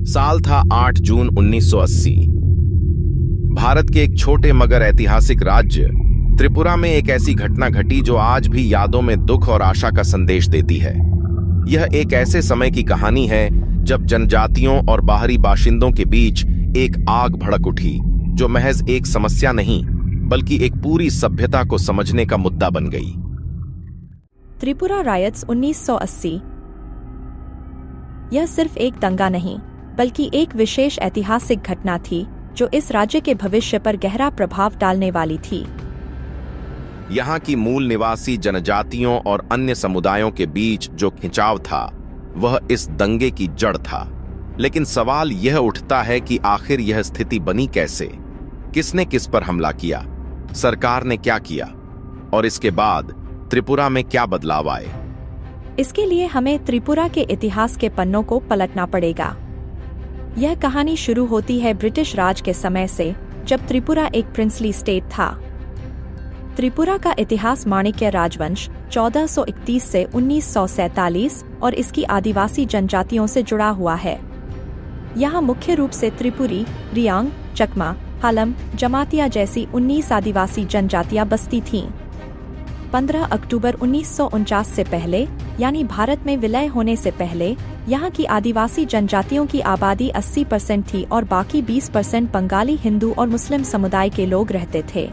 साल था 8 जून 1980। भारत के एक छोटे मगर ऐतिहासिक राज्य त्रिपुरा में एक ऐसी घटना घटी जो आज भी यादों में दुख और आशा का संदेश देती है। यह एक ऐसे समय की कहानी है जब जनजातियों और बाहरी बाशिंदों के बीच एक आग भड़क उठी, जो महज एक समस्या नहीं बल्कि एक पूरी सभ्यता को समझने का मुद्दा बन गई। त्रिपुरा रायट्स 1980। यह सिर्फ एक दंगा नहीं बल्कि एक विशेष ऐतिहासिक घटना थी जो इस राज्य के भविष्य पर गहरा प्रभाव डालने वाली थी। यहाँ की मूल निवासी जनजातियों और अन्य समुदायों के बीच जो खिंचाव था वह इस दंगे की जड़ था। लेकिन सवाल यह उठता है कि आखिर यह स्थिति बनी कैसे? किसने किस पर हमला किया? सरकार ने क्या किया? और इसके बाद त्रिपुरा में क्या बदलाव आए? इसके लिए हमें त्रिपुरा के इतिहास के पन्नों को पलटना पड़ेगा। यह कहानी शुरू होती है ब्रिटिश राज के समय से, जब त्रिपुरा एक प्रिंसली स्टेट था। त्रिपुरा का इतिहास माणिक्य राजवंश 1431 से 1947 और इसकी आदिवासी जनजातियों से जुड़ा हुआ है। यहाँ मुख्य रूप से त्रिपुरी, रियांग, चकमा, हलम, जमातिया जैसी 19 आदिवासी जनजातियां बसती थीं। 15 अक्टूबर 1949 से पहले, यानी भारत में विलय होने से पहले, यहाँ की आदिवासी जनजातियों की आबादी 80% थी और बाकी 20% बंगाली, हिंदू और मुस्लिम समुदाय के लोग रहते थे।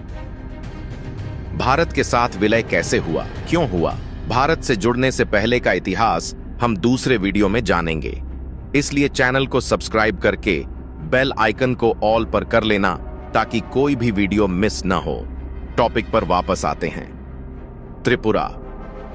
भारत के साथ विलय कैसे हुआ, क्यों हुआ? भारत से जुड़ने से पहले का इतिहास हम दूसरे वीडियो में जानेंगे, इसलिए चैनल को सब्सक्राइब करके बेल आइकन को ऑल पर कर लेना ताकि कोई भी वीडियो मिस न हो। टॉपिक पर वापस आते हैं। त्रिपुरा,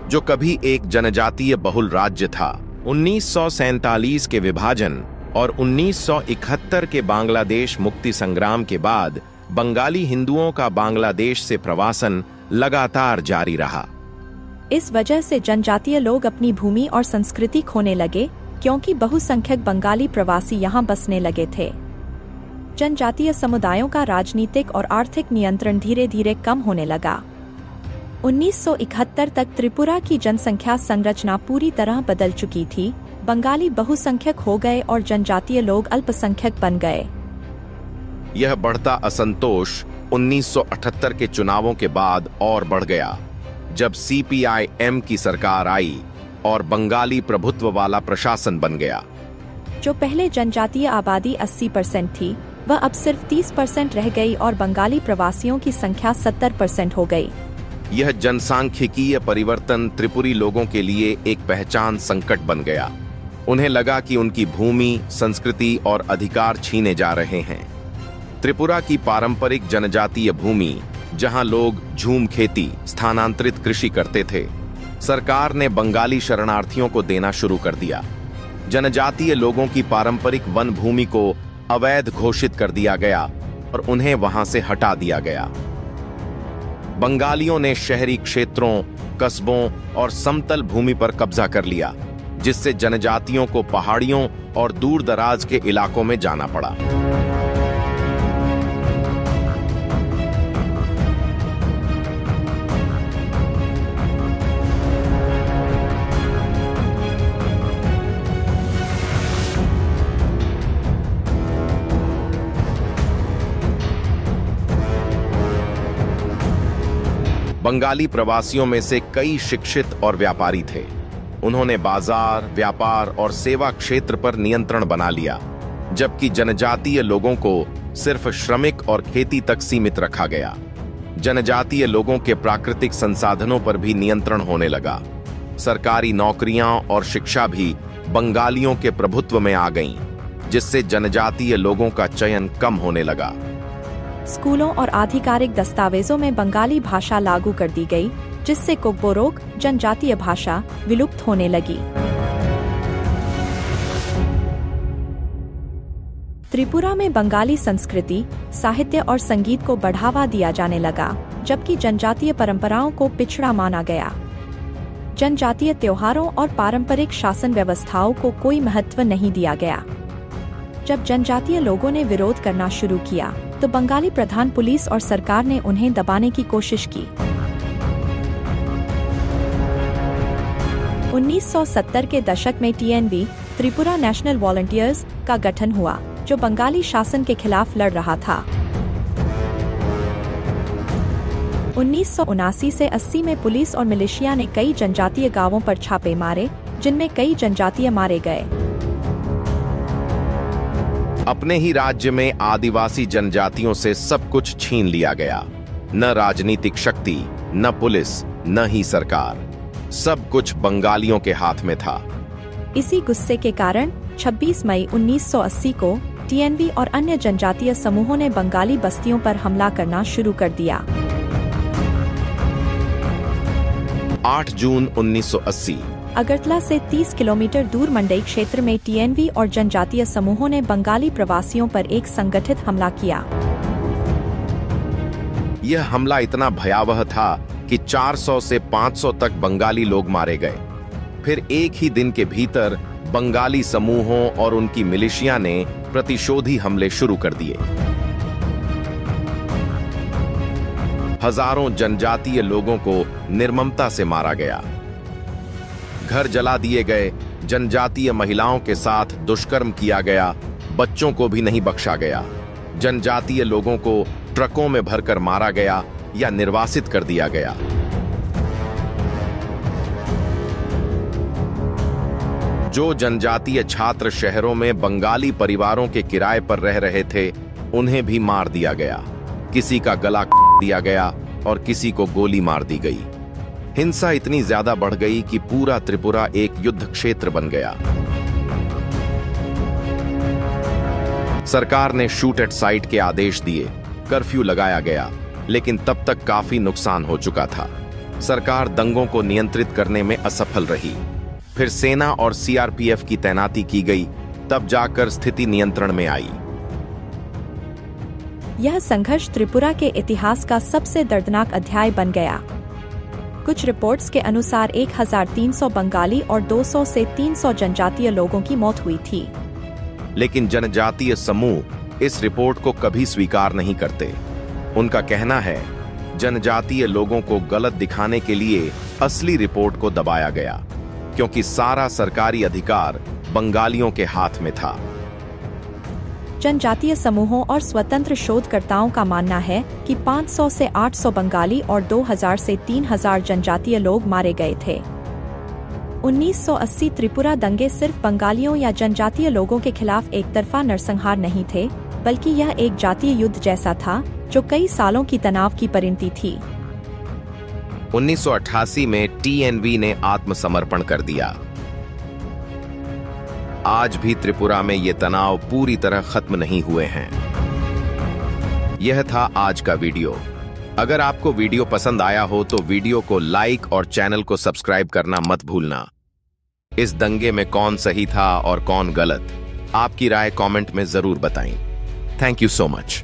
जो कभी एक जनजातीय बहुल राज्य था, 1947 के विभाजन और 1971 के बांग्लादेश मुक्ति संग्राम के बाद बंगाली हिंदुओं का बांग्लादेश से प्रवासन लगातार जारी रहा। इस वजह से जनजातीय लोग अपनी भूमि और संस्कृति खोने लगे, क्योंकि बहुसंख्यक बंगाली प्रवासी यहाँ बसने लगे थे। जनजातीय समुदायों का राजनीतिक और आर्थिक नियंत्रण धीरे धीरे कम होने लगा। 1971 तक त्रिपुरा की जनसंख्या संरचना पूरी तरह बदल चुकी थी। बंगाली बहुसंख्यक हो गए और जनजातीय लोग अल्पसंख्यक बन गए। यह बढ़ता असंतोष 1978 के चुनावों के बाद और बढ़ गया, जब CPIM की सरकार आई और बंगाली प्रभुत्व वाला प्रशासन बन गया। जो पहले जनजातीय आबादी 80% थी, वह अब सिर्फ 30% रह गई और बंगाली प्रवासियों की संख्या 70% हो गई। यह जनसांख्यिकीय परिवर्तन त्रिपुरी लोगों के लिए एक पहचान संकट बन गया। उन्हें लगा कि उनकी भूमि, संस्कृति और अधिकार छीने जा रहे हैं। त्रिपुरा की पारंपरिक जनजातीय भूमि, जहां लोग झूम खेती, स्थानांतरित कृषि करते थे, सरकार ने बंगाली शरणार्थियों को देना शुरू कर दिया। जनजातीय लोगों की पारंपरिक वन भूमि को अवैध घोषित कर दिया गया और उन्हें वहां से हटा दिया गया। बंगालियों ने शहरी क्षेत्रों, कस्बों और समतल भूमि पर कब्जा कर लिया, जिससे जनजातियों को पहाड़ियों और दूर दराज के इलाकों में जाना पड़ा। बंगाली प्रवासियों में से कई शिक्षित और व्यापारी थे। उन्होंने बाजार, व्यापार और सेवा क्षेत्र पर नियंत्रण बना लिया, जबकि जनजातीय लोगों को सिर्फ श्रमिक और खेती तक सीमित रखा गया। जनजातीय लोगों के प्राकृतिक संसाधनों पर भी नियंत्रण होने लगा। सरकारी नौकरियां और शिक्षा भी बंगालियों के प्रभुत्व में आ गईं, जिससे जनजातीय लोगों का चयन कम होने लगा। स्कूलों और आधिकारिक दस्तावेजों में बंगाली भाषा लागू कर दी गई, जिससे कोकबोरोक जनजातीय भाषा विलुप्त होने लगी। त्रिपुरा में बंगाली संस्कृति, साहित्य और संगीत को बढ़ावा दिया जाने लगा, जबकि जनजातीय परंपराओं को पिछड़ा माना गया। जनजातीय त्योहारों और पारंपरिक शासन व्यवस्थाओं को कोई महत्व नहीं दिया गया। जब जनजातीय लोगों ने विरोध करना शुरू किया, तो बंगाली प्रधान पुलिस और सरकार ने उन्हें दबाने की कोशिश की। 1970 के दशक में TNV त्रिपुरा नेशनल वॉलंटियर्स का गठन हुआ, जो बंगाली शासन के खिलाफ लड़ रहा था। 1979 से 80 में पुलिस और मिलिशिया ने कई जनजातीय गांवों पर छापे मारे, जिनमें कई जनजातीय मारे गए। अपने ही राज्य में आदिवासी जनजातियों से सब कुछ छीन लिया गया। न राजनीतिक शक्ति, न पुलिस, न ही सरकार, सब कुछ बंगालियों के हाथ में था। इसी गुस्से के कारण 26 मई 1980 को टीएनवी और अन्य जनजातीय समूहों ने बंगाली बस्तियों पर हमला करना शुरू कर दिया। 8 जून 1980 अगरतला से 30 किलोमीटर दूर मंडई क्षेत्र में टीएनवी और जनजातीय समूहों ने बंगाली प्रवासियों पर एक संगठित हमला किया। यह हमला इतना भयावह था कि 400 से 500 तक बंगाली लोग मारे गए। फिर एक ही दिन के भीतर बंगाली समूहों और उनकी मिलिशिया ने प्रतिशोधी हमले शुरू कर दिए। हजारों जनजातीय लोगों को निर्ममता से मारा गया, घर जला दिए गए, जनजातीय महिलाओं के साथ दुष्कर्म किया गया, बच्चों को भी नहीं बख्शा गया। जनजातीय लोगों को ट्रकों में भरकर मारा गया या निर्वासित कर दिया गया। जो जनजातीय छात्र शहरों में बंगाली परिवारों के किराए पर रह रहे थे, उन्हें भी मार दिया गया। किसी का गला दिया गया और किसी को गोली मार दी गई। हिंसा इतनी ज्यादा बढ़ गई कि पूरा त्रिपुरा एक युद्ध क्षेत्र बन गया। सरकार ने शूट एट साइट के आदेश दिए, कर्फ्यू लगाया गया, लेकिन तब तक काफी नुकसान हो चुका था। सरकार दंगों को नियंत्रित करने में असफल रही। फिर सेना और सीआरपीएफ की तैनाती की गई, तब जाकर स्थिति नियंत्रण में आई। यह संघर्ष त्रिपुरा के इतिहास का सबसे दर्दनाक अध्याय बन गया। कुछ रिपोर्ट्स के अनुसार 1300 बंगाली और 200 से 300 जनजातीय लोगों की मौत हुई थी। लेकिन जनजातीय समूह इस रिपोर्ट को कभी स्वीकार नहीं करते। उनका कहना है, जनजातीय लोगों को गलत दिखाने के लिए असली रिपोर्ट को दबाया गया, क्योंकि सारा सरकारी अधिकार बंगालियों के हाथ में था। जनजातीय समूहों और स्वतंत्र शोधकर्ताओं का मानना है कि 500 से 800 बंगाली और 2000 से 3000 जनजातीय लोग मारे गए थे। 1980 त्रिपुरा दंगे सिर्फ बंगालियों या जनजातीय लोगों के खिलाफ एक तरफा नरसंहार नहीं थे, बल्कि यह एक जातीय युद्ध जैसा था, जो कई सालों की तनाव की परिणति थी। 1988 में टीएनवी ने आत्मसमर्पण कर दिया। आज भी त्रिपुरा में ये तनाव पूरी तरह खत्म नहीं हुए हैं। यह था आज का वीडियो। अगर आपको वीडियो पसंद आया हो तो वीडियो को लाइक और चैनल को सब्सक्राइब करना मत भूलना। इस दंगे में कौन सही था और कौन गलत, आपकी राय कमेंट में जरूर बताएं। Thank you so much.